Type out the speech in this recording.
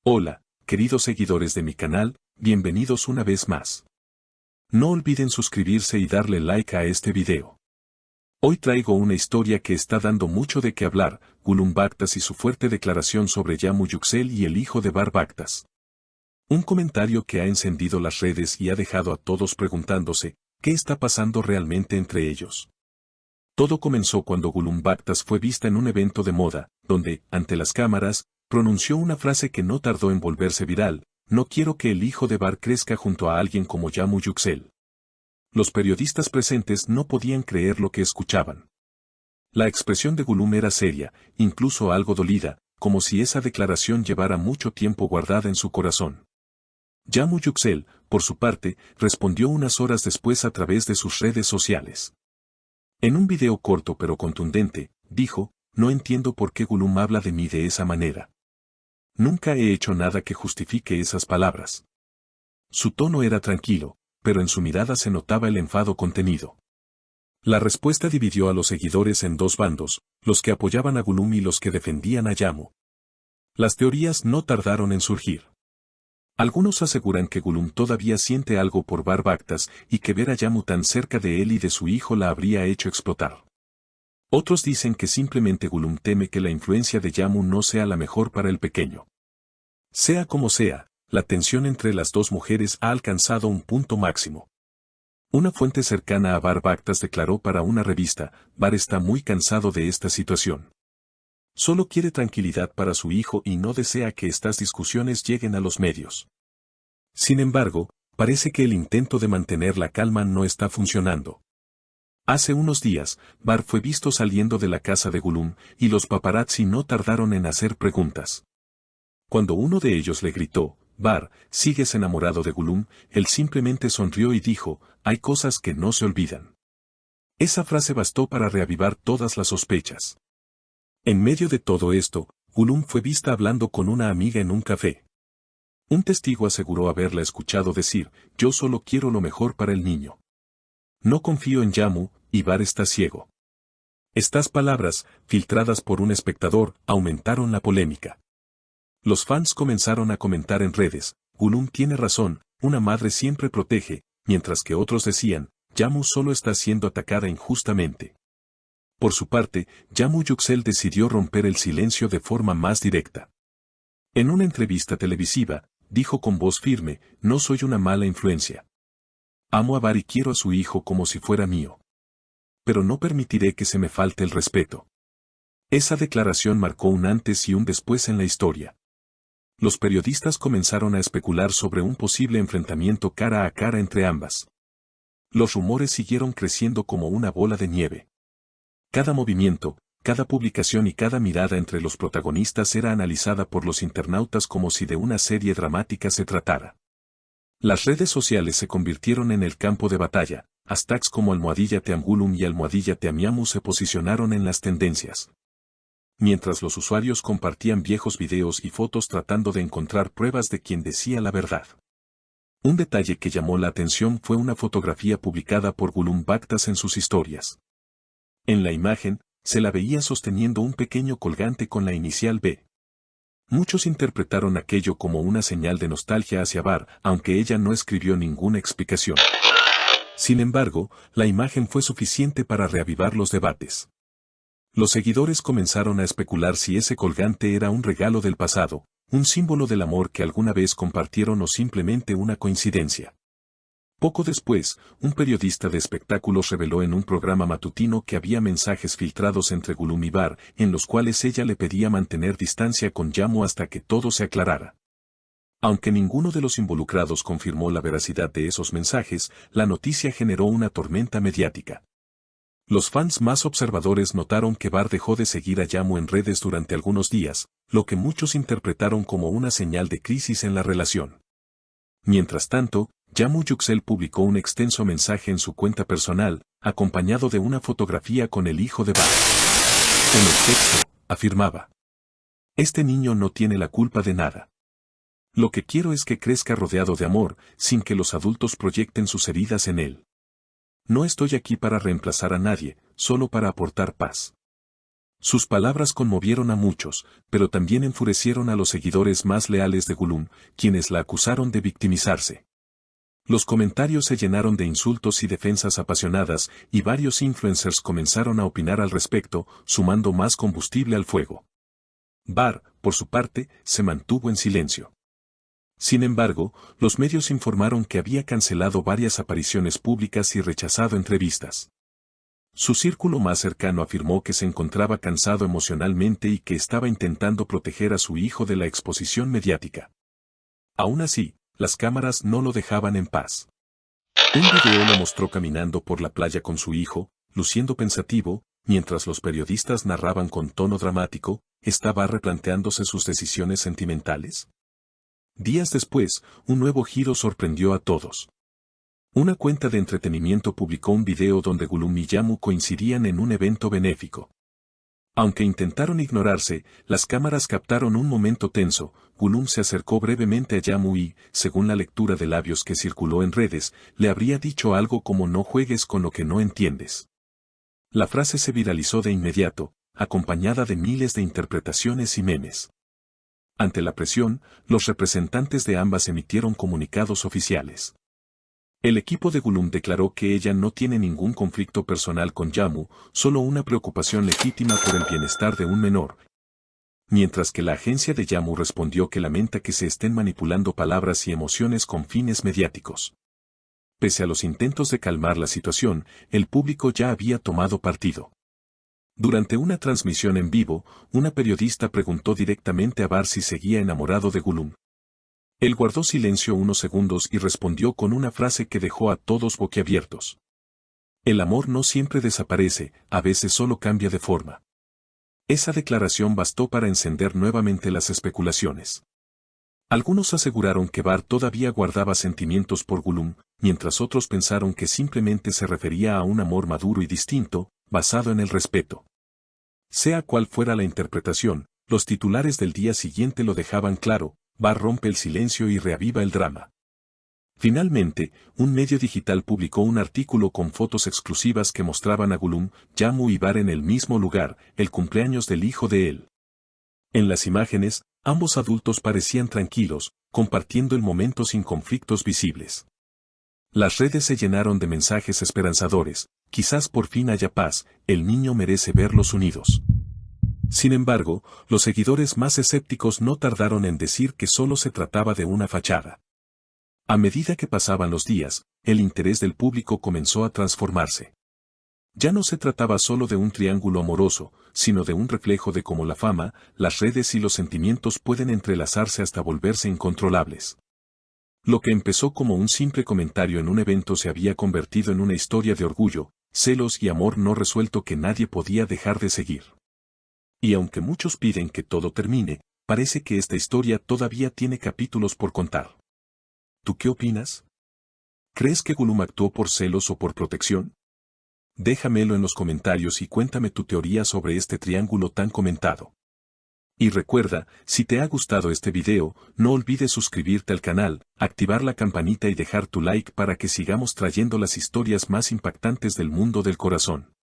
Hola, queridos seguidores de mi canal, bienvenidos una vez más. No olviden suscribirse y darle like a este video. Hoy traigo una historia que está dando mucho de qué hablar, Gulum Baktas y su fuerte declaración sobre Yamu Yüksel y el hijo de Bar Baktas. Un comentario que ha encendido las redes y ha dejado a todos preguntándose, ¿qué está pasando realmente entre ellos? Todo comenzó cuando Gulum Baktas fue vista en un evento de moda, donde, ante las cámaras, pronunció una frase que no tardó en volverse viral: no quiero que el hijo de Bar crezca junto a alguien como Yamu Yüksel. Los periodistas presentes no podían creer lo que escuchaban. La expresión de Gulum era seria, incluso algo dolida, como si esa declaración llevara mucho tiempo guardada en su corazón. Yamu Yüksel, por su parte, respondió unas horas después a través de sus redes sociales. En un video corto pero contundente, dijo: no entiendo por qué Gulum habla de mí de esa manera. Nunca he hecho nada que justifique esas palabras. Su tono era tranquilo, pero en su mirada se notaba el enfado contenido. La respuesta dividió a los seguidores en dos bandos, los que apoyaban a Gulum y los que defendían a Yamu. Las teorías no tardaron en surgir. Algunos aseguran que Gulum todavía siente algo por Bar Baktas y que ver a Yamu tan cerca de él y de su hijo la habría hecho explotar. Otros dicen que simplemente Gulum teme que la influencia de Yamu no sea la mejor para el pequeño. Sea como sea, la tensión entre las dos mujeres ha alcanzado un punto máximo. Una fuente cercana a Bar Baktas declaró para una revista: Bar está muy cansado de esta situación. Solo quiere tranquilidad para su hijo y no desea que estas discusiones lleguen a los medios. Sin embargo, parece que el intento de mantener la calma no está funcionando. Hace unos días, Bar fue visto saliendo de la casa de Gulum, y los paparazzi no tardaron en hacer preguntas. Cuando uno de ellos le gritó: Bar, ¿sigues enamorado de Gulum?, él simplemente sonrió y dijo: hay cosas que no se olvidan. Esa frase bastó para reavivar todas las sospechas. En medio de todo esto, Gulum fue vista hablando con una amiga en un café. Un testigo aseguró haberla escuchado decir: yo solo quiero lo mejor para el niño. No confío en Yamu, y Bar está ciego. Estas palabras, filtradas por un espectador, aumentaron la polémica. Los fans comenzaron a comentar en redes: Gulum tiene razón, una madre siempre protege, mientras que otros decían: Yamu solo está siendo atacada injustamente. Por su parte, Yamu Yüksel decidió romper el silencio de forma más directa. En una entrevista televisiva, dijo con voz firme: no soy una mala influencia. Amo a Bar y quiero a su hijo como si fuera mío. Pero no permitiré que se me falte el respeto. Esa declaración marcó un antes y un después en la historia. Los periodistas comenzaron a especular sobre un posible enfrentamiento cara a cara entre ambas. Los rumores siguieron creciendo como una bola de nieve. Cada movimiento, cada publicación y cada mirada entre los protagonistas era analizada por los internautas como si de una serie dramática se tratara. Las redes sociales se convirtieron en el campo de batalla. Hashtags como @teamgulum y @teamyamu se posicionaron en las tendencias. Mientras los usuarios compartían viejos videos y fotos tratando de encontrar pruebas de quien decía la verdad. Un detalle que llamó la atención fue una fotografía publicada por Gulum Baktas en sus historias. En la imagen, se la veía sosteniendo un pequeño colgante con la inicial B. Muchos interpretaron aquello como una señal de nostalgia hacia Bar, aunque ella no escribió ninguna explicación. Sin embargo, la imagen fue suficiente para reavivar los debates. Los seguidores comenzaron a especular si ese colgante era un regalo del pasado, un símbolo del amor que alguna vez compartieron o simplemente una coincidencia. Poco después, un periodista de espectáculos reveló en un programa matutino que había mensajes filtrados entre Gulum y Bar, en los cuales ella le pedía mantener distancia con Yamu hasta que todo se aclarara. Aunque ninguno de los involucrados confirmó la veracidad de esos mensajes, la noticia generó una tormenta mediática. Los fans más observadores notaron que Bar dejó de seguir a Yamu en redes durante algunos días, lo que muchos interpretaron como una señal de crisis en la relación. Mientras tanto, Yamu Yüksel publicó un extenso mensaje en su cuenta personal, acompañado de una fotografía con el hijo de Bar. En el texto, afirmaba: este niño no tiene la culpa de nada. Lo que quiero es que crezca rodeado de amor, sin que los adultos proyecten sus heridas en él. No estoy aquí para reemplazar a nadie, solo para aportar paz. Sus palabras conmovieron a muchos, pero también enfurecieron a los seguidores más leales de Gulum, quienes la acusaron de victimizarse. Los comentarios se llenaron de insultos y defensas apasionadas, y varios influencers comenzaron a opinar al respecto, sumando más combustible al fuego. Bar, por su parte, se mantuvo en silencio. Sin embargo, los medios informaron que había cancelado varias apariciones públicas y rechazado entrevistas. Su círculo más cercano afirmó que se encontraba cansado emocionalmente y que estaba intentando proteger a su hijo de la exposición mediática. Aún así, las cámaras no lo dejaban en paz. Un video lo mostró caminando por la playa con su hijo, luciendo pensativo, mientras los periodistas narraban con tono dramático. ¿Estaba replanteándose sus decisiones sentimentales? Días después, un nuevo giro sorprendió a todos. Una cuenta de entretenimiento publicó un video donde Gulum y Yamu coincidían en un evento benéfico. Aunque intentaron ignorarse, las cámaras captaron un momento tenso. Gulum se acercó brevemente a Yamu y, según la lectura de labios que circuló en redes, le habría dicho algo como "no juegues con lo que no entiendes". La frase se viralizó de inmediato, acompañada de miles de interpretaciones y memes. Ante la presión, los representantes de ambas emitieron comunicados oficiales. El equipo de Gulum declaró que ella no tiene ningún conflicto personal con Yamu, solo una preocupación legítima por el bienestar de un menor. Mientras que la agencia de Yamu respondió que lamenta que se estén manipulando palabras y emociones con fines mediáticos. Pese a los intentos de calmar la situación, el público ya había tomado partido. Durante una transmisión en vivo, una periodista preguntó directamente a Bar si seguía enamorado de Gulum. Él guardó silencio unos segundos y respondió con una frase que dejó a todos boquiabiertos. El amor no siempre desaparece, a veces solo cambia de forma. Esa declaración bastó para encender nuevamente las especulaciones. Algunos aseguraron que Bar todavía guardaba sentimientos por Gulum, mientras otros pensaron que simplemente se refería a un amor maduro y distinto, basado en el respeto. Sea cual fuera la interpretación, los titulares del día siguiente lo dejaban claro: Bar rompe el silencio y reaviva el drama. Finalmente, un medio digital publicó un artículo con fotos exclusivas que mostraban a Gulum, Yamu y Bar en el mismo lugar, el cumpleaños del hijo de él. En las imágenes, ambos adultos parecían tranquilos, compartiendo el momento sin conflictos visibles. Las redes se llenaron de mensajes esperanzadores: quizás por fin haya paz, el niño merece verlos unidos. Sin embargo, los seguidores más escépticos no tardaron en decir que solo se trataba de una fachada. A medida que pasaban los días, el interés del público comenzó a transformarse. Ya no se trataba solo de un triángulo amoroso, sino de un reflejo de cómo la fama, las redes y los sentimientos pueden entrelazarse hasta volverse incontrolables. Lo que empezó como un simple comentario en un evento se había convertido en una historia de orgullo, celos y amor no resuelto que nadie podía dejar de seguir. Y aunque muchos piden que todo termine, parece que esta historia todavía tiene capítulos por contar. ¿Tú qué opinas? ¿Crees que Gulum actuó por celos o por protección? Déjamelo en los comentarios y cuéntame tu teoría sobre este triángulo tan comentado. Y recuerda, si te ha gustado este video, no olvides suscribirte al canal, activar la campanita y dejar tu like para que sigamos trayendo las historias más impactantes del mundo del corazón.